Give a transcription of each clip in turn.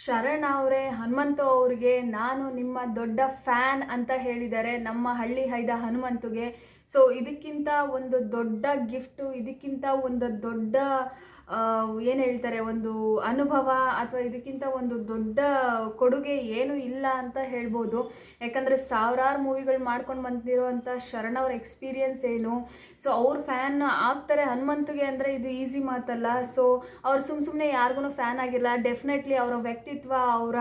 ಶರಣ್ ಅವರೇ, ಹನುಮಂತು ಅವ್ರಿಗೆ ನಾನು ನಿಮ್ಮ ದೊಡ್ಡ ಫ್ಯಾನ್ ಅಂತ ಹೇಳಿದ್ದಾರೆ ನಮ್ಮ ಹಳ್ಳಿ ಹೈದ ಹನುಮಂತುಗೆ. ಸೊ ಇದಕ್ಕಿಂತ ಒಂದು ದೊಡ್ಡ ಗಿಫ್ಟು, ಇದಕ್ಕಿಂತ ಒಂದು ದೊಡ್ಡ ಏನು ಹೇಳ್ತಾರೆ, ಒಂದು ಅನುಭವ ಅಥವಾ ಇದಕ್ಕಿಂತ ಒಂದು ದೊಡ್ಡ ಕೊಡುಗೆ ಏನೂ ಇಲ್ಲ ಅಂತ ಹೇಳ್ಬೋದು. ಯಾಕಂದರೆ ಸಾವಿರಾರು ಮೂವಿಗಳು ಮಾಡ್ಕೊಂಡು ಬಂದಿರೋವಂಥ ಶರಣ್ ಅವ್ರ ಎಕ್ಸ್ಪೀರಿಯನ್ಸ್ ಏನು. ಸೊ ಅವ್ರ ಫ್ಯಾನ್ ಆಗ್ತಾರೆ ಹನುಮಂತುಗೆ ಅಂದರೆ ಇದು ಈಸಿ ಮಾತಲ್ಲ. ಸೊ ಅವ್ರು ಸುಮ್ಮನೆ ಯಾರಿಗೂ ಫ್ಯಾನ್ ಆಗಿಲ್ಲ. ಡೆಫಿನೆಟ್ಲಿ ಅವರ ವ್ಯಕ್ತಿತ್ವ, ಅವರ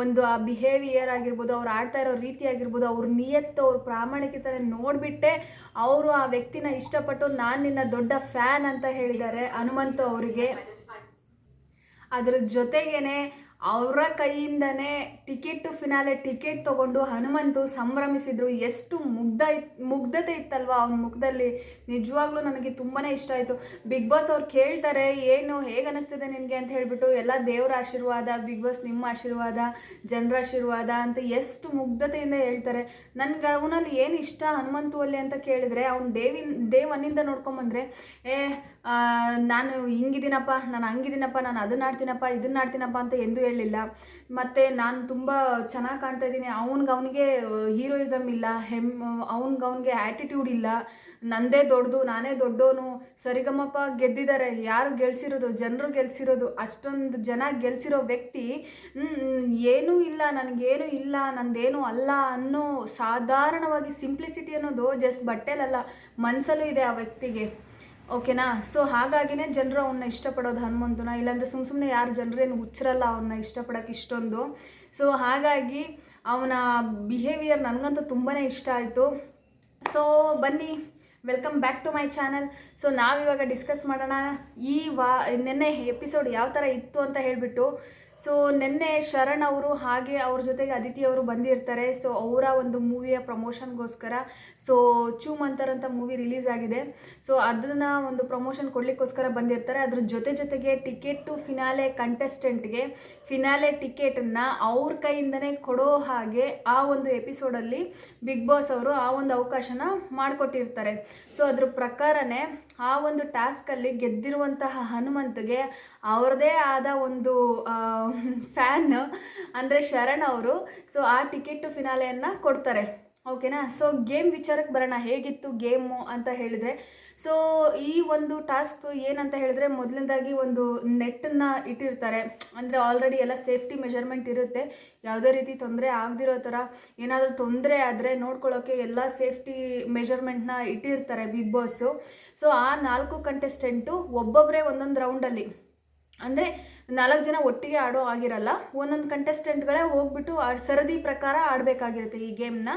ಒಂದು ಆ ಬಿಹೇವಿಯರ್ ಆಗಿರ್ಬೋದು, ಅವ್ರು ಆಡ್ತಾ ಇರೋ ರೀತಿ ಆಗಿರ್ಬೋದು, ಅವ್ರ ನಿಯತ್ತು, ಅವ್ರ ಪ್ರಾಮಾಣಿಕತೆ ನೋಡಿಬಿಟ್ಟೆ ಅವರು ಆ ವ್ಯಕ್ತಿನ ಇಷ್ಟಪಟ್ಟು ನಾನು ನಿನ್ನ ದೊಡ್ಡ ಫ್ಯಾನ್ ಅಂತ ಹೇಳಿದ್ದಾರೆ ಹನುಮಂತು ಅವರಿಗೆ. ಅದರ ಜೊತೆಗೇನೆ ಅವರ ಕೈಯಿಂದನೇ ಟಿಕೆಟ್ ಟು ಫಿನಾಲೆ ಟಿಕೆಟ್ ತೊಗೊಂಡು ಹನುಮಂತು ಸಂಭ್ರಮಿಸಿದ್ರು. ಎಷ್ಟು ಮುಗ್ಧತೆ ಇತ್ತಲ್ವ ಅವನ ಮುಖದಲ್ಲಿ. ನಿಜವಾಗ್ಲೂ ನನಗೆ ತುಂಬಾ ಇಷ್ಟ ಆಯಿತು. ಬಿಗ್ ಬಾಸ್ ಅವ್ರು ಕೇಳ್ತಾರೆ, ಏನು ಹೇಗೆ ಅನ್ನಿಸ್ತಿದೆ ನಿನಗೆ ಅಂತ ಹೇಳಿಬಿಟ್ಟು, ಎಲ್ಲ ದೇವರ ಆಶೀರ್ವಾದ, ಬಿಗ್ ಬಾಸ್ ನಿಮ್ಮ ಆಶೀರ್ವಾದ, ಜನರ ಆಶೀರ್ವಾದ ಅಂತ ಎಷ್ಟು ಮುಗ್ಧತೆಯಿಂದ ಹೇಳ್ತಾರೆ. ನನಗೆ ಅವನಲ್ಲಿ ಏನು ಇಷ್ಟ ಹನುಮಂತು ಅಲ್ಲಿ ಅಂತ ಕೇಳಿದರೆ, ಅವ್ನು ಡೇ ಒನ್ನಿಂದ ನೋಡ್ಕೊಂಬಂದರೆ ನಾನು ಹಿಂಗಿದ್ದೀನಪ್ಪ, ನಾನು ಹಂಗಿದ್ದೀನಪ್ಪ, ನಾನು ಅದನ್ನ ಆಡ್ತೀನಪ್ಪ, ಇದನ್ನ ಆಡ್ತೀನಪ್ಪ ಅಂತ ಎಂದೂ ಹೇಳಲಿಲ್ಲ. ಮತ್ತು ನಾನು ತುಂಬ ಚೆನ್ನಾಗಿ ಕಾಣ್ತಾ ಇದ್ದೀನಿ, ಅವನಿಗೆ ಹೀರೋಯಿಸಮ್ ಇಲ್ಲ, ಅವನಿಗೆ ಆ್ಯಟಿಟ್ಯೂಡ್ ಇಲ್ಲ, ನಂದೇ ದೊಡ್ಡದು, ನಾನೇ ದೊಡ್ಡವನು. ಸರಿಗಮಪ ಗೆದ್ದಿದ್ದಾರೆ, ಯಾರು ಗೆಲ್ಸಿರೋದು? ಜನರು ಗೆಲ್ಸಿರೋದು. ಅಷ್ಟೊಂದು ಜನ ಗೆಲ್ಸಿರೋ ವ್ಯಕ್ತಿ ಏನೂ ಇಲ್ಲ, ನನಗೇನು ಇಲ್ಲ, ನಂದೇನು ಅಲ್ಲ ಅನ್ನೋ ಸಾಧಾರಣವಾಗಿ ಸಿಂಪ್ಲಿಸಿಟಿ ಅನ್ನೋದು ಜಸ್ಟ್ ಬಟ್ಟೆಲಲ್ಲ, ಮನಸ್ಸಲ್ಲೂ ಇದೆ ಆ ವ್ಯಕ್ತಿಗೆ. ಓಕೆನಾ? ಸೊ ಹಾಗಾಗಿನೇ ಜನರು ಅವನ್ನ ಇಷ್ಟಪಡೋದು ಹನುಮಂತನ. ಇಲ್ಲಾಂದರೆ ಸುಮ್ಮನೆ ಯಾರು ಜನರೇನು ಹುಚ್ಚರಲ್ಲ ಅವನ್ನ ಇಷ್ಟಪಡೋಕೆ ಇಷ್ಟೊಂದು. ಸೊ ಹಾಗಾಗಿ ಅವನ ಬಿಹೇವಿಯರ್ ನನಗಂತೂ ತುಂಬಾ ಇಷ್ಟ ಆಯಿತು. ಸೊ ಬನ್ನಿ, welcome back to my channel. So ನಾವಿವಾಗ ಡಿಸ್ಕಸ್ ಮಾಡೋಣ ನೆನ್ನೆ ಎಪಿಸೋಡ್ ಯಾವ ಥರ ಇತ್ತು ಅಂತ ಹೇಳಿಬಿಟ್ಟು. ಸೊ ನಿನ್ನೆ ಶರಣ್ ಅವರು ಹಾಗೆ ಅವ್ರ ಜೊತೆಗೆ ಅದಿತಿ ಅವರು ಬಂದಿರ್ತಾರೆ. ಸೊ ಅವರ ಒಂದು ಮೂವಿಯ ಪ್ರಮೋಷನ್ಗೋಸ್ಕರ ಸೊ ಚೂಮಂತರ್ ಅಂತ ಮೂವಿ ರಿಲೀಸ್ ಆಗಿದೆ. ಸೊ ಅದನ್ನು ಒಂದು ಪ್ರಮೋಷನ್ ಕೊಡಲಿಕ್ಕೋಸ್ಕರ ಬಂದಿರ್ತಾರೆ. ಅದ್ರ ಜೊತೆಗೆ ಟಿಕೆಟ್ ಟು ಫಿನಾಲೆ ಕಂಟೆಸ್ಟೆಂಟ್ಗೆ ಫಿನಾಲೆ ಟಿಕೆಟನ್ನು ಅವ್ರ ಕೈಯಿಂದನೇ ಕೊಡೋ ಹಾಗೆ ಆ ಒಂದು ಎಪಿಸೋಡಲ್ಲಿ ಬಿಗ್ ಬಾಸ್ ಅವರು ಆ ಒಂದು ಅವಕಾಶನ ಮಾಡಿಕೊಟ್ಟಿರ್ತಾರೆ. ಸೊ ಅದ್ರ ಪ್ರಕಾರನೇ ಆ ಒಂದು ಟಾಸ್ಕಲ್ಲಿ ಗೆದ್ದಿರುವಂತಹ ಹನುಮಂತಗೆ ಅವ್ರದ್ದೇ ಆದ ಒಂದು ಫ್ಯಾನ್ ಅಂದರೆ ಶರಣ್ ಅವರು. ಸೊ ಆ ಟಿಕೆಟ್ ಟು ಫಿನಾಲೆಯನ್ನು ಕೊಡ್ತಾರೆ. ಓಕೆನಾ? ಸೊ ಗೇಮ್ ವಿಚಾರಕ್ಕೆ ಬರೋಣ. ಹೇಗಿತ್ತು ಗೇಮು ಅಂತ ಹೇಳಿದರೆ, ಸೊ ಈ ಒಂದು ಟಾಸ್ಕ್ ಏನಂತ ಹೇಳಿದ್ರೆ, ಮೊದಲನೇದಾಗಿ ಒಂದು ನೆಟ್ಟನ್ನು ಇಟ್ಟಿರ್ತಾರೆ. ಅಂದರೆ ಆಲ್ರೆಡಿ ಎಲ್ಲ ಸೇಫ್ಟಿ ಮೆಜರ್ಮೆಂಟ್ ಇರುತ್ತೆ. ಯಾವುದೇ ರೀತಿ ತೊಂದರೆ ಆಗದಿರೋ ಥರ, ಏನಾದರೂ ತೊಂದರೆ ಆದರೆ ನೋಡ್ಕೊಳ್ಳೋಕ್ಕೆ ಎಲ್ಲ ಸೇಫ್ಟಿ ಮೆಜರ್ಮೆಂಟ್ನ ಇಟ್ಟಿರ್ತಾರೆ ಬಿಗ್ ಬಾಸು. ಸೊ ಆ 4 ಕಂಟೆಸ್ಟೆಂಟು ಒಬ್ಬೊಬ್ಬರೇ ಒಂದೊಂದು ರೌಂಡಲ್ಲಿ, ಅಂದರೆ 4 ಜನ ಒಟ್ಟಿಗೆ ಆಡೋ ಆಗಿರಲ್ಲ, ಒಂದೊಂದು ಕಂಟೆಸ್ಟೆಂಟ್ಗಳೇ ಹೋಗ್ಬಿಟ್ಟು ಸರದಿ ಪ್ರಕಾರ ಆಡಬೇಕಾಗಿರುತ್ತೆ ಈ ಗೇಮ್ನ.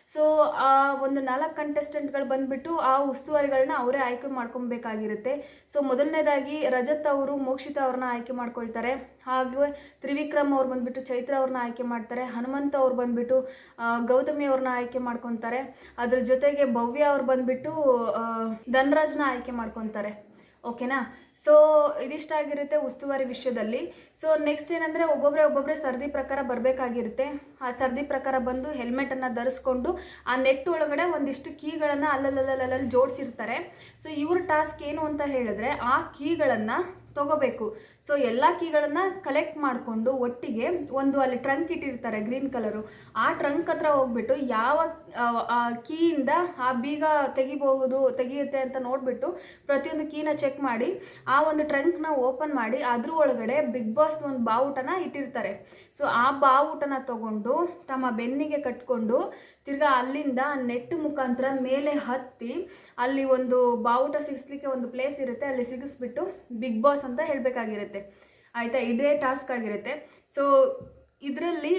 ಸೊ ಆ ಒಂದು 4 ಕಂಟೆಸ್ಟೆಂಟ್ಗಳು ಬಂದುಬಿಟ್ಟು ಆ ಉಸ್ತುವಾರಿಗಳನ್ನ ಅವರೇ ಆಯ್ಕೆ ಮಾಡ್ಕೊಬೇಕಾಗಿರುತ್ತೆ. ಸೊ ಮೊದಲನೇದಾಗಿ ರಜತ್ ಅವರು ಮೋಕ್ಷಿತಾ ಅವ್ರನ್ನ ಆಯ್ಕೆ ಮಾಡ್ಕೊಳ್ತಾರೆ. ಹಾಗೆ ತ್ರಿವಿಕ್ರಮ್ ಅವ್ರು ಬಂದುಬಿಟ್ಟು ಚೈತ್ರ ಅವ್ರನ್ನ ಆಯ್ಕೆ ಮಾಡ್ತಾರೆ. ಹನುಮಂತ ಅವ್ರು ಬಂದುಬಿಟ್ಟು ಗೌತಮಿ ಅವ್ರನ್ನ ಆಯ್ಕೆ ಮಾಡ್ಕೊತಾರೆ. ಅದ್ರ ಜೊತೆಗೆ ಭವ್ಯ ಅವ್ರು ಬಂದುಬಿಟ್ಟು ಧನ್ರಾಜ್ನ ಆಯ್ಕೆ ಮಾಡ್ಕೊತಾರೆ. ಓಕೆನಾ? ಸೊ ಇದಿಷ್ಟಾಗಿರುತ್ತೆ ಉಸ್ತುವಾರಿ ವಿಷಯದಲ್ಲಿ. ಸೊ ನೆಕ್ಸ್ಟ್ ಏನಂದರೆ, ಒಬ್ಬೊಬ್ಬರೇ ಸರದಿ ಪ್ರಕಾರ ಬರಬೇಕಾಗಿರುತ್ತೆ. ಆ ಸರದಿ ಪ್ರಕಾರ ಬಂದು ಹೆಲ್ಮೆಟನ್ನು ಧರಿಸ್ಕೊಂಡು ಆ ನೆಟ್ ಒಳಗಡೆ ಒಂದಿಷ್ಟು ಕೀಗಳನ್ನು ಅಲ್ಲಲ್ಲಿ ಜೋಡಿಸಿರ್ತಾರೆ. ಸೊ ಇವ್ರ ಟಾಸ್ಕ್ ಏನು ಅಂತ ಹೇಳಿದ್ರೆ, ಆ ಕೀಗಳನ್ನು ತೊಗೋಬೇಕು. ಸೊ ಎಲ್ಲ ಕೀಗಳನ್ನು ಕಲೆಕ್ಟ್ ಮಾಡಿಕೊಂಡು ಒಟ್ಟಿಗೆ ಒಂದು ಅಲ್ಲಿ ಟ್ರಂಕ್ ಇಟ್ಟಿರ್ತಾರೆ ಗ್ರೀನ್ ಕಲರು. ಆ ಟ್ರಂಕ್ ಹತ್ರ ಹೋಗ್ಬಿಟ್ಟು ಯಾವ ಕೀಯಿಂದ ಆ ಬೀಗ ತೆಗಿಯುತ್ತೆ ಅಂತ ನೋಡಿಬಿಟ್ಟು ಪ್ರತಿಯೊಂದು ಕೀನ ಚೆಕ್ ಮಾಡಿ ಆ ಒಂದು ಟ್ರಂಕ್ನ ಓಪನ್ ಮಾಡಿ ಅದ್ರ ಒಳಗಡೆ ಬಿಗ್ ಬಾಸ್ ಒಂದು ಬಾವುಟನ ಇಟ್ಟಿರ್ತಾರೆ. ಸೊ ಆ ಬಾವುಟನ ತಗೊಂಡು ತಮ್ಮ ಬೆನ್ನಿಗೆ ಕಟ್ಕೊಂಡು ತಿರ್ಗಾ ಅಲ್ಲಿಂದ ನೆಟ್ ಮುಖಾಂತರ ಮೇಲೆ ಹತ್ತಿ ಅಲ್ಲಿ ಒಂದು ಬಾವುಟ ಸಿಗಿಸ್ಲಿಕ್ಕೆ ಒಂದು ಪ್ಲೇಸ್ ಇರುತ್ತೆ, ಅಲ್ಲಿ ಸಿಗಿಸ್ಬಿಟ್ಟು ಬಿಗ್ ಬಾಸ್ ಅಂತ ಹೇಳಬೇಕಾಗಿರುತ್ತೆ. ಆಯಿತಾ? ಇದೇ ಟಾಸ್ಕ್ ಆಗಿರುತ್ತೆ. ಸೊ ಇದರಲ್ಲಿ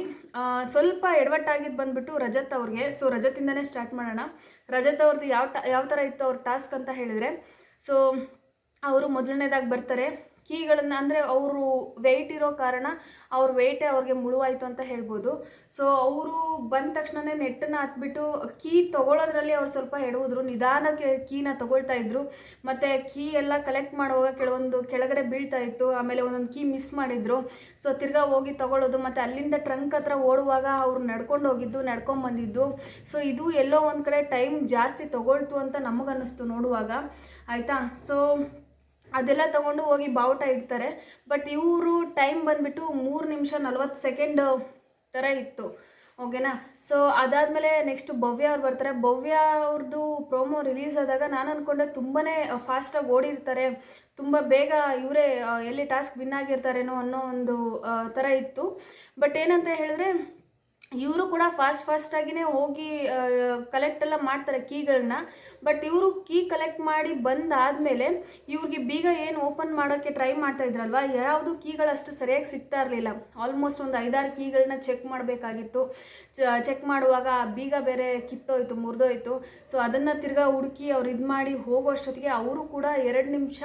ಸ್ವಲ್ಪ ಎಡವಟ್ಟಾಗಿದ್ದು ಬಂದುಬಿಟ್ಟು ರಜತ್ ಅವ್ರಿಗೆ. ಸೊ ರಜತಿಂದನೇ ಸ್ಟಾರ್ಟ್ ಮಾಡೋಣ. ರಜತ್ ಅವ್ರದ್ದು ಯಾವ ಥರ ಇತ್ತು ಅವ್ರ ಟಾಸ್ಕ್ ಅಂತ ಹೇಳಿದರೆ, ಸೊ ಅವರು ಮೊದಲನೇದಾಗಿ ಬರ್ತಾರೆ. ಕೀಗಳನ್ನು, ಅಂದರೆ ಅವರು ವೆಯ್ಟ್ ಇರೋ ಕಾರಣ ಅವ್ರ ವೆಯ್ಟೇ ಅವ್ರಿಗೆ ಮುಳುವಾಯಿತು ಅಂತ ಹೇಳ್ಬೋದು. ಸೊ ಅವರು ಬಂದ ತಕ್ಷಣವೇ ನೆಟ್ಟನ್ನು ಹತ್ಬಿಟ್ಟು ಕೀ ತೊಗೊಳೋದ್ರಲ್ಲಿ ಅವ್ರು ಸ್ವಲ್ಪ ಎಡವುದ್ರು, ನಿಧಾನಕ್ಕೆ ಕೀನ ತೊಗೊಳ್ತಾ ಇದ್ರು. ಮತ್ತು ಕೀ ಎಲ್ಲ ಕಲೆಕ್ಟ್ ಮಾಡುವಾಗ ಕೆಲವೊಂದು ಕೆಳಗಡೆ ಬೀಳ್ತಾ ಇತ್ತು. ಆಮೇಲೆ ಒಂದೊಂದು ಕೀ ಮಿಸ್ ಮಾಡಿದರು. ಸೊ ತಿರ್ಗಾ ಹೋಗಿ ತೊಗೊಳ್ಳೋದು, ಮತ್ತು ಅಲ್ಲಿಂದ ಟ್ರಂಕ್ ಹತ್ರ ಓಡುವಾಗ ಅವ್ರು ನಡ್ಕೊಂಬಂದಿದ್ದು. ಸೊ ಇದು ಎಲ್ಲೋ ಒಂದು ಕಡೆ ಟೈಮ್ ಜಾಸ್ತಿ ತೊಗೊಳ್ತು ಅಂತ ನಮಗನ್ನಿಸ್ತು ನೋಡುವಾಗ. ಆಯಿತಾ? ಸೊ ಅದೆಲ್ಲ ತೊಗೊಂಡು ಹೋಗಿ ಬಾವುಟ ಇಡ್ತಾರೆ. ಬಟ್ ಇವರು ಟೈಮ್ ಬಂದುಬಿಟ್ಟು 3 ನಿಮಿಷ 40 ಸೆಕೆಂಡ್ ಥರ ಇತ್ತು. ಓಕೆನಾ. ಸೊ ಅದಾದಮೇಲೆ ನೆಕ್ಸ್ಟು ಭವ್ಯ ಅವ್ರು ಬರ್ತಾರೆ. ಭವ್ಯ ಅವ್ರದ್ದು ಪ್ರೋಮೋ ರಿಲೀಸ್ ಆದಾಗ ನಾನು ಅಂದ್ಕೊಂಡೆ ತುಂಬಾ ಫಾಸ್ಟಾಗಿ ಓಡಿರ್ತಾರೆ, ತುಂಬ ಬೇಗ ಇವರೇ ಎಲ್ಲಿ ಟಾಸ್ಕ್ ವಿನ್ ಆಗಿರ್ತಾರೇನೋ ಅನ್ನೋ ಒಂದು ಥರ ಇತ್ತು. ಬಟ್ ಏನಂತ ಹೇಳಿದ್ರೆ ಇವರು ಕೂಡ ಫಾಸ್ಟಾಗಿಯೇ ಹೋಗಿ ಕಲೆಕ್ಟ್ ಎಲ್ಲ ಮಾಡ್ತಾರೆ ಕೀಗಳನ್ನ. ಬಟ್ ಇವರು ಕೀ ಕಲೆಕ್ಟ್ ಮಾಡಿ ಬಂದಾದಮೇಲೆ ಇವ್ರಿಗೆ ಬೀಗ ಏನು ಓಪನ್ ಮಾಡೋಕ್ಕೆ ಟ್ರೈ ಮಾಡ್ತಾ ಇದ್ರಲ್ವ, ಯಾವುದು ಕೀಗಳಷ್ಟು ಸರಿಯಾಗಿ ಸಿಗ್ತಾ ಇರಲಿಲ್ಲ. ಆಲ್ಮೋಸ್ಟ್ ಒಂದು 5-6 ಕೀಗಳನ್ನ ಚೆಕ್ ಮಾಡಬೇಕಾಗಿತ್ತು. ಚೆಕ್ ಮಾಡುವಾಗ ಬೀಗ ಬೇರೆ ಕಿತ್ತೋಯ್ತು, ಮುರಿದೋಯ್ತು. ಸೊ ಅದನ್ನು ತಿರ್ಗಾ ಹುಡುಕಿ ಅವ್ರು ಇದು ಮಾಡಿ ಹೋಗೋ ಅಷ್ಟೊತ್ತಿಗೆ ಅವರು ಕೂಡ 2 ನಿಮಿಷ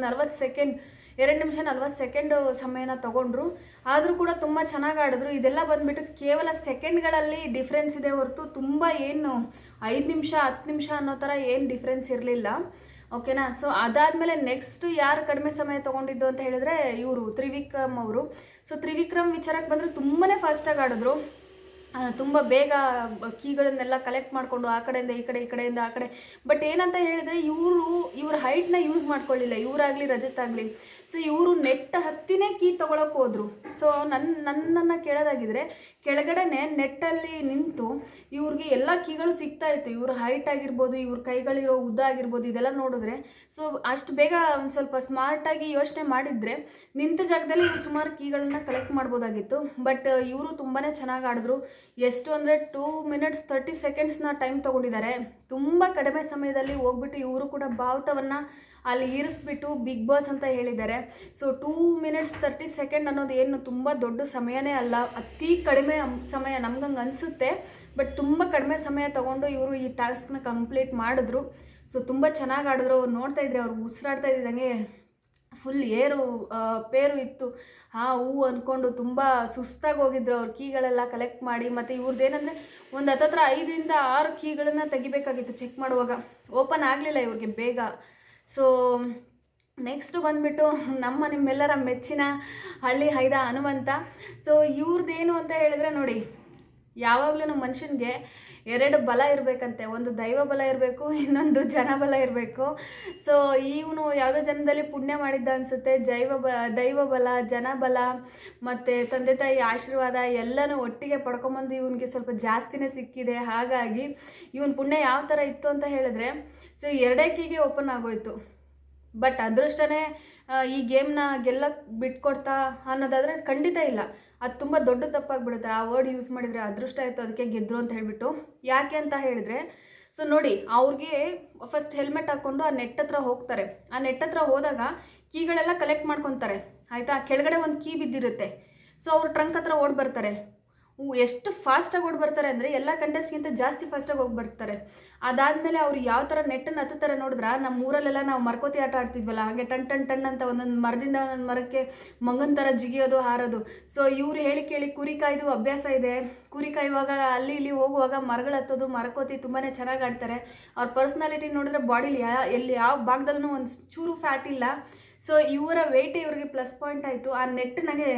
40 ಸೆಕೆಂಡ್ 2 ನಿಮಿಷ 40 ಸೆಕೆಂಡ್ ಸಮಯನ ತೊಗೊಂಡ್ರು. ಆದರೂ ಕೂಡ ತುಂಬ ಚೆನ್ನಾಗಿ ಆಡಿದ್ರು. ಇದೆಲ್ಲ ಬಂದುಬಿಟ್ಟು ಕೇವಲ ಸೆಕೆಂಡ್ಗಳಲ್ಲಿ ಡಿಫ್ರೆನ್ಸ್ ಇದೆ ಹೊರತು ತುಂಬ ಏನು 5 ನಿಮಿಷ 10 ನಿಮಿಷ ಅನ್ನೋ ಥರ ಏನು ಡಿಫ್ರೆನ್ಸ್ ಇರಲಿಲ್ಲ. ಓಕೆನಾ. ಸೊ ಅದಾದಮೇಲೆ ನೆಕ್ಸ್ಟ್ ಯಾರು ಕಡಿಮೆ ಸಮಯ ತೊಗೊಂಡಿದ್ದು ಅಂತ ಹೇಳಿದ್ರೆ ಇವರು ತ್ರಿವಿಕ್ರಮ್ ಅವರು. ಸೊ ತ್ರಿವಿಕ್ರಮ್ ವಿಚಾರಕ್ಕೆ ಬಂದರೆ ತುಂಬಾ ಫಾಸ್ಟಾಗಿ ಆಡಿದ್ರು. ತುಂಬ ಬೇಗ ಕೀಗಳನ್ನೆಲ್ಲ ಕಲೆಕ್ಟ್ ಮಾಡಿಕೊಂಡು ಆ ಕಡೆಯಿಂದ ಈ ಕಡೆ, ಈ ಕಡೆಯಿಂದ ಆ ಕಡೆ. ಬಟ್ ಏನಂತ ಹೇಳಿದರೆ ಇವ್ರ ಹೈಟ್ನ ಯೂಸ್ ಮಾಡ್ಕೊಳ್ಳಿಲ್ಲ, ಇವರಾಗಲಿ ರಜತ್ ಆಗಲಿ. ಸೊ ಇವರು ನೆಟ್ ಹತ್ತಿನೇ ಕೀ ತೊಗೊಳಕ್ಕೆ ಹೋದರು. ಸೊ ನನ್ನನ್ನು ಕೇಳೋದಾಗಿದ್ರೆ ಕೆಳಗಡೆನೆ ನೆಟ್ಟಲ್ಲಿ ನಿಂತು ಇವ್ರಿಗೆ ಎಲ್ಲ ಕೀಗಳು ಸಿಗ್ತಾ ಇತ್ತು. ಇವ್ರ ಹೈಟ್ ಆಗಿರ್ಬೋದು, ಇವ್ರ ಕೈಗಳಿರೋ ಉದ್ದ ಆಗಿರ್ಬೋದು, ಇದೆಲ್ಲ ನೋಡಿದ್ರೆ ಸೊ ಅಷ್ಟು ಬೇಗ ಒಂದು ಸ್ವಲ್ಪ ಸ್ಮಾರ್ಟಾಗಿ ಯೋಚನೆ ಮಾಡಿದರೆ ನಿಂತ ಜಾಗದಲ್ಲಿ ಇವ್ರು ಸುಮಾರು ಕೀಗಳನ್ನ ಕಲೆಕ್ಟ್ ಮಾಡ್ಬೋದಾಗಿತ್ತು. ಬಟ್ ಇವರು ತುಂಬಾ ಚೆನ್ನಾಗಿ ಆಡಿದ್ರು. ಎಷ್ಟು ಅಂದರೆ 2 minutes 30 seconds ಟೈಮ್ ತೊಗೊಂಡಿದ್ದಾರೆ. ತುಂಬ ಕಡಿಮೆ ಸಮಯದಲ್ಲಿ ಹೋಗ್ಬಿಟ್ಟು ಇವರು ಕೂಡ ಬಾವುಟವನ್ನು ಅಲ್ಲಿ ಇರಿಸ್ಬಿಟ್ಟು ಬಿಗ್ ಬಾಸ್ ಅಂತ ಹೇಳಿದ್ದಾರೆ. ಸೊ 2 minutes 30 seconds ಅನ್ನೋದು ಏನು ತುಂಬ ದೊಡ್ಡ ಸಮಯನೇ ಅಲ್ಲ, ಅತಿ ಕಡಿಮೆ ಸಮಯ ನಮ್ಗಂಗೆ ಅನಿಸುತ್ತೆ. ಬಟ್ ತುಂಬ ಕಡಿಮೆ ಸಮಯ ತೊಗೊಂಡು ಇವರು ಈ ಟಾಸ್ಕ್ನ ಕಂಪ್ಲೀಟ್ ಮಾಡಿದ್ರು. ಸೊ ತುಂಬ ಚೆನ್ನಾಗಿ ಆಡಿದ್ರು. ನೋಡ್ತಾ ಇದ್ರೆ ಅವ್ರು ಉಸಿರಾಡ್ತಾ ಇದ್ದಂಗೆ ಫುಲ್ ಪೇರು ಇತ್ತು. ಹೂ ಅಂದ್ಕೊಂಡು ತುಂಬ ಸುಸ್ತಾಗಿ ಹೋಗಿದ್ರು ಅವ್ರು ಕೀಗಳೆಲ್ಲ ಕಲೆಕ್ಟ್ ಮಾಡಿ. ಮತ್ತು ಇವ್ರದ್ದೇನೆಂದರೆ ಒಂದು ಹತ್ತತ್ರ 5-6 ಕೀಗಳನ್ನು ತೆಗಿಬೇಕಾಗಿತ್ತು ಚೆಕ್ ಮಾಡುವಾಗ. ಓಪನ್ ಆಗಲಿಲ್ಲ ಇವ್ರಿಗೆ ಬೇಗ. ಸೊ ನೆಕ್ಸ್ಟು ಬಂದುಬಿಟ್ಟು ನಿಮ್ಮೆಲ್ಲರ ಮೆಚ್ಚಿನ ಹಳ್ಳಿ ಹೈದ ಹನುಮಂತ. ಸೊ ಇವ್ರದ್ದೇನು ಅಂತ ಹೇಳಿದ್ರೆ ನೋಡಿ, ಯಾವಾಗಲೂ ಮನುಷ್ಯನಿಗೆ 2 ಬಲ ಇರಬೇಕಂತೆ. ಒಂದು ದೈವ ಬಲ ಇರಬೇಕು, ಇನ್ನೊಂದು ಜನಬಲ ಇರಬೇಕು. ಸೊ ಇವನು ಯಾವುದೋ ಜನ್ಮದಲ್ಲಿ ಪುಣ್ಯ ಮಾಡಿದ್ದ ಅನಿಸುತ್ತೆ. ದೈವ ಬಲ, ಜನಬಲ ಮತ್ತು ತಂದೆ ತಾಯಿ ಆಶೀರ್ವಾದ ಎಲ್ಲನೂ ಒಟ್ಟಿಗೆ ಪಡ್ಕೊಂಬಂದು ಇವನಿಗೆ ಸ್ವಲ್ಪ ಜಾಸ್ತಿನೇ ಸಿಕ್ಕಿದೆ. ಹಾಗಾಗಿ ಇವನ ಪುಣ್ಯ ಯಾವ ಥರ ಇತ್ತು ಅಂತ ಹೇಳಿದ್ರೆ ಸೊ 2 ಕೀಗೆ ಓಪನ್ ಆಗೋಯ್ತು. ಬಟ್ ಅದೃಷ್ಟನೇ ಈ ಗೇಮ್ನ ಗೆಲ್ಲಕ್ಕೆ ಬಿಟ್ಕೊಡ್ತಾ ಅನ್ನೋದಾದರೆ ಖಂಡಿತ ಇಲ್ಲ. ಅದು ತುಂಬ ದೊಡ್ಡ ತಪ್ಪಾಗ್ಬಿಡುತ್ತೆ ಆ ವರ್ಡ್ ಯೂಸ್ ಮಾಡಿದರೆ. ಅದೃಷ್ಟ ಆಯಿತು ಅದಕ್ಕೆ ಗೆದ್ದರು ಅಂತ ಹೇಳಿಬಿಟ್ಟು. ಯಾಕೆ ಅಂತ ಹೇಳಿದ್ರೆ ಸೊ ನೋಡಿ, ಅವ್ರಿಗೆ ಫಸ್ಟ್ ಹೆಲ್ಮೆಟ್ ಹಾಕ್ಕೊಂಡು ಆ ನೆಟ್ ಹತ್ರ ಹೋಗ್ತಾರೆ. ಆ ನೆಟ್ ಹತ್ರ ಹೋದಾಗ ಕೀಗಳೆಲ್ಲ ಕಲೆಕ್ಟ್ ಮಾಡ್ಕೊತಾರೆ ಆಯಿತಾ. ಕೆಳಗಡೆ ಒಂದು ಕೀ ಬಿದ್ದಿರುತ್ತೆ. ಸೊ ಅವ್ರು ಟ್ರಂಕ್ ಹತ್ರ ಓಡಿ ಬರ್ತಾರೆ. ಎಷ್ಟು ಫಾಸ್ಟಾಗಿ ಓಡಿ ಬರ್ತಾರೆ ಅಂದರೆ ಎಲ್ಲ ಕಂಟೆಸ್ಟ್ಗಿಂತ ಜಾಸ್ತಿ ಫಾಸ್ಟಾಗಿ ಹೋಗಿ ಬರ್ತಾರೆ. ಅದಾದಮೇಲೆ ಅವ್ರು ಯಾವ ಥರ ನೆಟ್ಟನ್ನು ಹತ್ತುತ್ತಾರೆ ನೋಡಿದ್ರೆ, ನಮ್ಮ ಊರಲ್ಲೆಲ್ಲ ನಾವು ಮರಕೋತಿ ಆಟ ಆಡ್ತಿದ್ವಲ್ಲ, ಹಾಗೆ ಟನ್ ಅಂತ ಒಂದೊಂದು ಮರದಿಂದ ಒಂದೊಂದು ಮರಕ್ಕೆ ಮಂಗನ ಥರ ಜಿಗಿಯೋದು, ಹಾರೋದು. ಸೊ ಇವ್ರು ಹೇಳಿ ಕೇಳಿ ಕುರಿ ಕಾಯ್ದು ಅಭ್ಯಾಸ ಇದೆ. ಕುರಿ ಕಾಯುವಾಗ ಅಲ್ಲಿ ಇಲ್ಲಿ ಹೋಗುವಾಗ ಮರಗಳು ಹತ್ತೋದು, ಮರಕೋತಿ ತುಂಬಾ ಚೆನ್ನಾಗಿ ಆಡ್ತಾರೆ. ಅವ್ರ ಪರ್ಸ್ನಾಲಿಟಿ ನೋಡಿದ್ರೆ ಬಾಡಿಲಿ ಯಾವ ಭಾಗದಲ್ಲೂ ಒಂದು ಚೂರು ಫ್ಯಾಟ್ ಇಲ್ಲ. ಸೊ ಇವರ ವೆಯ್ಟ್ ಇವ್ರಿಗೆ ಪ್ಲಸ್ ಪಾಯಿಂಟ್ ಆಯಿತು. ಆ ನೆಟ್ಟಿನಾಗೆ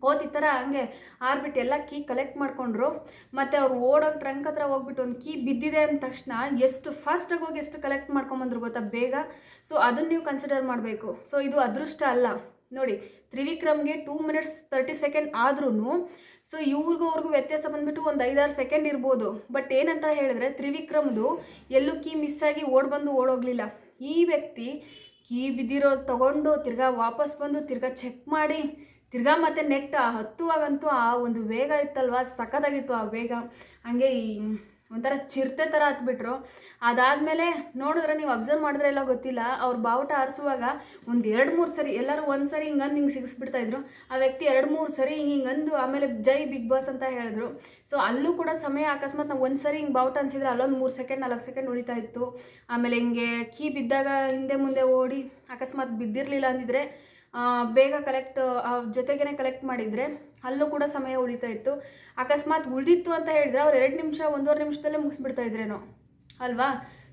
ಕೋತಿ ಥರ ಹಂಗೆ ಆರ್ಬಿಟ್ಟು ಎಲ್ಲ ಕೀ ಕಲೆಕ್ಟ್ ಮಾಡಿಕೊಂಡ್ರು. ಮತ್ತು ಅವ್ರು ಓಡೋಗಿ ಟ್ರಂಕ್ ಹತ್ರ ಹೋಗ್ಬಿಟ್ಟು ಒಂದು ಕೀ ಬಿದ್ದಿದೆ ಅಂದ ತಕ್ಷಣ ಎಷ್ಟು ಫಾಸ್ಟಾಗಿ ಹೋಗಿ ಎಷ್ಟು ಕಲೆಕ್ಟ್ ಮಾಡ್ಕೊಂಬಂದ್ರು ಗೊತ್ತಾ ಬೇಗ. ಸೊ ಅದನ್ನು ನೀವು ಕನ್ಸಿಡರ್ ಮಾಡಬೇಕು. ಸೊ ಇದು ಅದೃಷ್ಟ ಅಲ್ಲ ನೋಡಿ. ತ್ರಿವಿಕ್ರಮ್ಗೆ 2 minutes 30 seconds ಆದ್ರೂ ಸೊ ಅವ್ರಿಗೂ ವ್ಯತ್ಯಾಸ ಬಂದುಬಿಟ್ಟು ಒಂದು 5-6 ಸೆಕೆಂಡ್ ಇರ್ಬೋದು. ಬಟ್ ಏನಂತ ಹೇಳಿದ್ರೆ ತ್ರಿವಿಕ್ರಮ್ದು ಎಲ್ಲೂ ಕೀ ಮಿಸ್ ಆಗಿ ಓಡೋಗಲಿಲ್ಲ. ಈ ವ್ಯಕ್ತಿ ಕೀ ಬಿದ್ದಿರೋದು ತೊಗೊಂಡು ತಿರ್ಗಾ ವಾಪಸ್ ಬಂದು ತಿರ್ಗಾ ಚೆಕ್ ಮಾಡಿ ತಿರ್ಗಾ ಮತ್ತೆ ನೆಟ್ ಹತ್ತುವಾಗಂತೂ ಆ ಒಂದು ವೇಗ ಇತ್ತಲ್ವ, ಸಖತ್ತಾಗಿತ್ತು ಆ ವೇಗ. ಹಂಗೆ ಒಂಥರ ಚಿರತೆ ಥರ ಹತ್ಬಿಟ್ರು. ಅದಾದಮೇಲೆ ನೋಡಿದ್ರೆ ನೀವು ಅಬ್ಸರ್ವ್ ಮಾಡಿದ್ರೆ ಎಲ್ಲ ಗೊತ್ತಿಲ್ಲ, ಅವ್ರು ಬಾವುಟ ಆರಿಸುವಾಗ ಒಂದು 2-3 ಸರಿ ಎಲ್ಲರೂ ಒಂದು ಸರಿ ಹಿಂಗೆ ಸಿಗಿಸ್ಬಿಡ್ತಾಯಿದ್ರು. ಆ ವ್ಯಕ್ತಿ 2-3 ಸರಿ ಹಿಂಗಂದು ಆಮೇಲೆ ಜೈ ಬಿಗ್ ಬಾಸ್ ಅಂತ ಹೇಳಿದ್ರು. ಸೊ ಅಲ್ಲೂ ಕೂಡ ಸಮಯ ಅಕಸ್ಮಾತ್ ನಾವು ಒಂದು ಸರಿ ಹಿಂಗೆ ಬಾವುಟ ಅನಿಸಿದ್ರೆ ಅಲ್ಲೊಂದು 3 ಸೆಕೆಂಡ್ 4 ಸೆಕೆಂಡ್ ಉಳಿತಾ ಇತ್ತು. ಆಮೇಲೆ ಹಿಂಗೆ ಕೀ ಬಿದ್ದಾಗ ಹಿಂದೆ ಮುಂದೆ ಓಡಿ ಅಕಸ್ಮಾತ್ ಬಿದ್ದಿರಲಿಲ್ಲ ಅಂದಿದ್ರೆ ಬೇಗ ಜೊತೆಗೇ ಕಲೆಕ್ಟ್ ಮಾಡಿದರೆ ಅಲ್ಲೂ ಕೂಡ ಸಮಯ ಉಳಿತಾ ಇತ್ತು. ಅಕಸ್ಮಾತ್ ಉಳಿದಿತ್ತು ಅಂತ ಹೇಳಿದ್ರೆ ಅವ್ರು 2 ನಿಮಿಷ 1.5 ನಿಮಿಷದಲ್ಲೇ ಮುಗಿಸ್ಬಿಡ್ತಾ ಇದ್ರೇನೋ ಅಲ್ವಾ.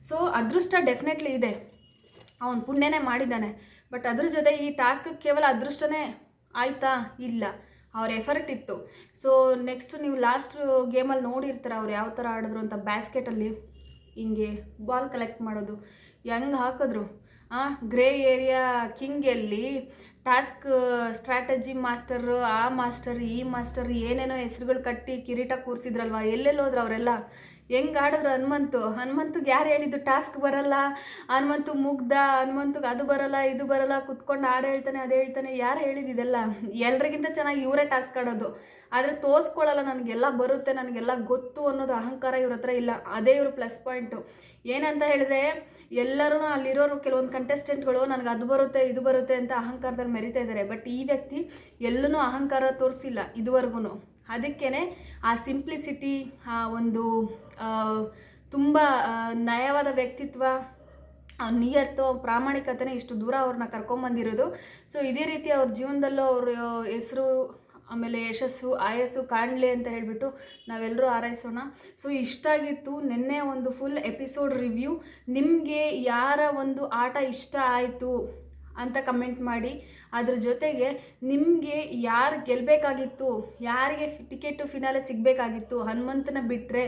ಸೊ ಅದೃಷ್ಟ ಡೆಫಿನೆಟ್ಲಿ ಇದೆ, ಅವನು ಪುಣ್ಯನೇ ಮಾಡಿದ್ದಾನೆ. ಬಟ್ ಅದ್ರ ಜೊತೆ ಈ ಟಾಸ್ಕ್ ಕೇವಲ ಅದೃಷ್ಟನೇ ಆಯಿತಾ? ಇಲ್ಲ, ಅವ್ರ ಎಫರ್ಟ್ ಇತ್ತು. ಸೊ ನೆಕ್ಸ್ಟ್ ನೀವು ಲಾಸ್ಟ್ ಗೇಮಲ್ಲಿ ನೋಡಿರ್ತಾರೆ ಅವ್ರು ಯಾವ ಥರ ಆಡಿದ್ರು ಅಂತ. ಬ್ಯಾಸ್ಕೆಟಲ್ಲಿ ಹಿಂಗೆ ಬಾಲ್ ಕಲೆಕ್ಟ್ ಮಾಡೋದು ಹೆಂಗೆ ಹಾಕಿದ್ರು ಗ್ರೇ ಏರಿಯಾ ಕಿಂಗ್ ಎಲ್ಲಿ, ಟಾಸ್ಕ್ ಸ್ಟ್ರಾಟಜಿ ಮಾಸ್ಟರ್, ಆ ಮಾಸ್ಟರ್ ಈ ಮಾಸ್ಟರ್ ಏನೇನೋ ಹೆಸರುಗಳು ಕಟ್ಟಿ ಕಿರೀಟ ಕೂರಿಸಿದ್ರಲ್ವ, ಎಲ್ಲೆಲ್ಲೋದ್ರು ಅವರೆಲ್ಲ. ಹೆಂಗೆ ಆಡಿದ್ರು ಹನುಮಂತಗೆ ಯಾರು ಹೇಳಿದ್ದು ಟಾಸ್ಕ್ ಬರಲ್ಲ, ಹನುಮಂತು ಮುಗ್ಧ, ಹನುಮಂತಗೆ ಅದು ಬರಲ್ಲ ಇದು ಬರಲ್ಲ, ಕುತ್ಕೊಂಡು ಹಾಡು ಹೇಳ್ತಾನೆ ಅದು ಹೇಳ್ತಾನೆ, ಯಾರು ಹೇಳಿದಿದೆಲ್ಲ? ಎಲ್ರಿಗಿಂತ ಚೆನ್ನಾಗಿ ಇವರೇ ಟಾಸ್ಕ್ ಆಡೋದು. ಆದರೆ ತೋರಿಸ್ಕೊಳ್ಳಲ್ಲ, ನನಗೆಲ್ಲ ಬರುತ್ತೆ ನನಗೆಲ್ಲ ಗೊತ್ತು ಅನ್ನೋದು ಅಹಂಕಾರ ಇವ್ರ ಹತ್ರ ಇಲ್ಲ. ಅದೇ ಇವ್ರ ಪ್ಲಸ್ ಪಾಯಿಂಟು. ಏನಂತ ಹೇಳಿದ್ರೆ ಎಲ್ಲರೂ ಅಲ್ಲಿರೋರು ಕೆಲವೊಂದು ಕಂಟೆಸ್ಟೆಂಟ್ಗಳು ನನಗೆ ಅದು ಬರುತ್ತೆ ಇದು ಬರುತ್ತೆ ಅಂತ ಅಹಂಕಾರದಲ್ಲಿ ಮೆರಿತಾ ಇದ್ದಾರೆ. ಬಟ್ ಈ ವ್ಯಕ್ತಿ ಎಲ್ಲೂ ಅಹಂಕಾರ ತೋರಿಸಿಲ್ಲ ಇದುವರೆಗೂ. ಅದಕ್ಕೇ ಆ ಸಿಂಪ್ಲಿಸಿಟಿ, ಆ ಒಂದು ತುಂಬ ನಯವಾದ ವ್ಯಕ್ತಿತ್ವ, ನಿಯತ್ತು, ಪ್ರಾಮಾಣಿಕತೆನೇ ಇಷ್ಟು ದೂರ ಅವ್ರನ್ನ ಕರ್ಕೊಂಬಂದಿರೋದು. ಸೊ ಇದೇ ರೀತಿ ಅವ್ರ ಜೀವನದಲ್ಲೂ ಅವ್ರ ಹೆಸರು ಆಮೇಲೆ ಯಶಸ್ಸು ಆಯಸ್ಸು ಕಾಣಲಿ ಅಂತ ಹೇಳಿಬಿಟ್ಟು ನಾವೆಲ್ಲರೂ ಹಾರೈಸೋಣ. ಸೊ ಇಷ್ಟಾಗಿತ್ತು ನಿನ್ನೆ ಒಂದು ಫುಲ್ ಎಪಿಸೋಡ್ ರಿವ್ಯೂ. ನಿಮಗೆ ಯಾರ ಒಂದು ಆಟ ಇಷ್ಟ ಆಯಿತು ಅಂತ ಕಮೆಂಟ್ ಮಾಡಿ. ಅದ್ರ ಜೊತೆಗೆ ನಿಮಗೆ ಯಾರು ಗೆಲ್ಲಬೇಕಾಗಿತ್ತು, ಯಾರಿಗೆ ಟಿಕೆಟು ಫಿನಾಲೆ ಸಿಗಬೇಕಾಗಿತ್ತು ಹನುಮಂತನ ಬಿಟ್ಟರೆ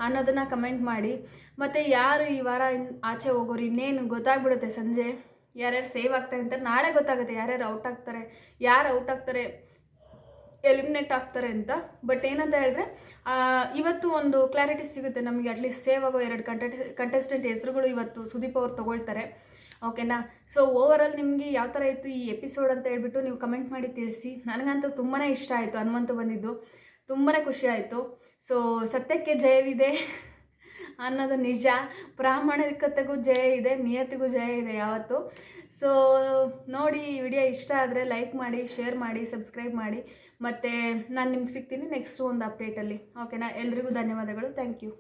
ಅನ್ನೋದನ್ನು ಕಮೆಂಟ್ ಮಾಡಿ. ಮತ್ತು ಯಾರು ಈ ವಾರ ಆಚೆ ಹೋಗೋರು ಇನ್ನೇನು ಗೊತ್ತಾಗ್ಬಿಡುತ್ತೆ ಸಂಜೆ ಯಾರ್ಯಾರು ಸೇವ್ ಆಗ್ತಾರೆ ಅಂತ. ನಾಳೆ ಗೊತ್ತಾಗುತ್ತೆ ಯಾರ್ಯಾರು ಔಟ್ ಆಗ್ತಾರೆ, ಯಾರು ಔಟ್ ಆಗ್ತಾರೆ, ಎಲಿಮಿನೇಟ್ ಆಗ್ತಾರೆ ಅಂತ. ಬಟ್ ಏನಂತ ಹೇಳಿದ್ರೆ ಇವತ್ತು ಒಂದು ಕ್ಲಾರಿಟಿ ಸಿಗುತ್ತೆ ನಮಗೆ. ಅಟ್ಲೀಸ್ಟ್ ಸೇವ್ ಆಗೋ 2 ಕಂಟೆಸ್ಟೆಂಟ್ ಹೆಸರುಗಳು ಇವತ್ತು ಸುದೀಪ್ ಅವ್ರು ತೊಗೊಳ್ತಾರೆ. ಓಕೆನಾ? ಸೊ ಓವರಾಲ್ ನಿಮಗೆ ಯಾವ ಥರ ಇತ್ತು ಈ ಎಪಿಸೋಡ್ ಅಂತ ಹೇಳ್ಬಿಟ್ಟು ನೀವು ಕಮೆಂಟ್ ಮಾಡಿ ತಿಳಿಸಿ. ನನಗಂತೂ ತುಂಬಾ ಇಷ್ಟ ಆಯಿತು ಹನುಮಂತು ಬಂದಿದ್ದು, ತುಂಬಾ ಖುಷಿ ಆಯಿತು. ಸೊ ಸತ್ಯಕ್ಕೆ ಜಯವಿದೆ ಅನ್ನೋದು ನಿಜ, ಪ್ರಾಮಾಣಿಕತೆಗೂ ಜಯ ಇದೆ, ನಿಯತ್ತಿಗೂ ಜಯ ಇದೆ ಯಾವತ್ತು. ಸೊ ನೋಡಿ, ಈ ವಿಡಿಯೋ ಇಷ್ಟ ಆದರೆ ಲೈಕ್ ಮಾಡಿ, ಶೇರ್ ಮಾಡಿ, ಸಬ್ಸ್ಕ್ರೈಬ್ ಮಾಡಿ. ಮತ್ತು ನಾನು ನಿಮ್ಗೆ ಸಿಗ್ತೀನಿ ನೆಕ್ಸ್ಟ್ ಒಂದು ಅಪ್ಡೇಟಲ್ಲಿ. ಓಕೆನಾ? ಎಲ್ರಿಗೂ ಧನ್ಯವಾದಗಳು. Thank you.